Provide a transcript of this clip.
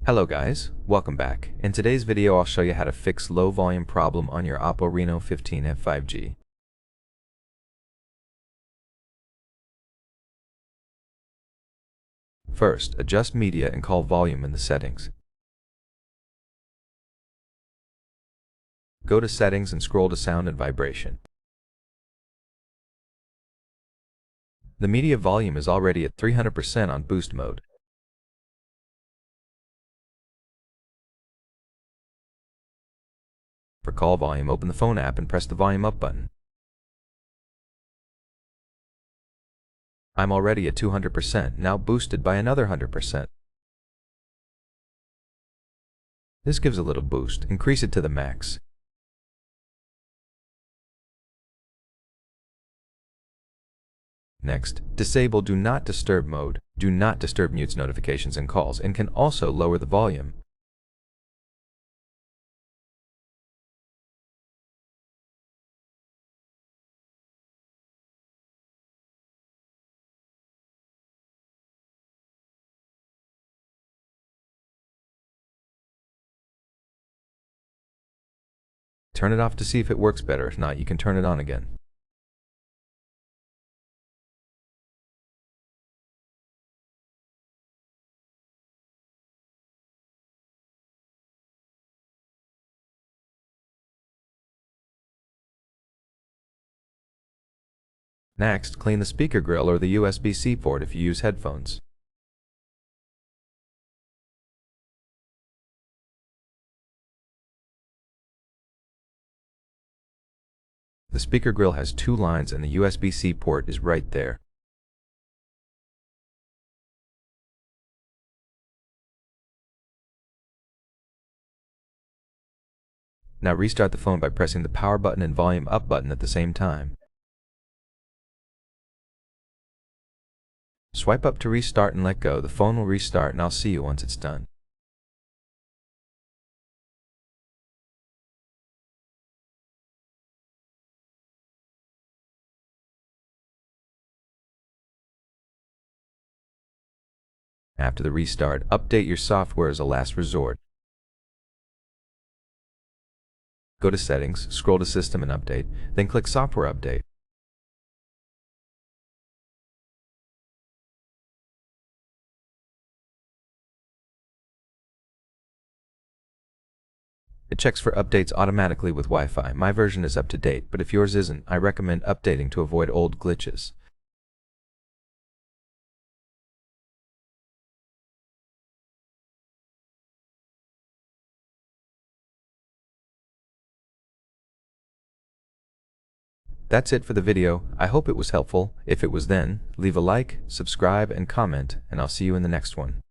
Hello guys, welcome back. In today's video I'll show you how to fix low volume problem on your OPPO Reno 15F 5G. First, adjust media and call volume in the settings. Go to settings and scroll to sound and vibration. The media volume is already at 300% on boost mode. For call volume, open the phone app and press the volume up button. I'm already at 200%, now boosted by another 100%. This gives a little boost, increase it to the max. Next, disable Do Not Disturb mode. Do Not Disturb mutes notifications and calls and can also lower the volume. Turn it off to see if it works better. If not, you can turn it on again. Next, clean the speaker grill or the USB-C port if you use headphones. The speaker grill has two lines and the USB-C port is right there. Now restart the phone by pressing the power button and volume up button at the same time. Swipe up to restart and let go. The phone will restart and I'll see you once it's done. After the restart, update your software as a last resort. Go to Settings, scroll to System and Update, then click Software Update. It checks for updates automatically with Wi-Fi. My version is up to date, but if yours isn't, I recommend updating to avoid old glitches. That's it for the video. I hope it was helpful. If it was, then leave a like, subscribe, and comment, and I'll see you in the next one.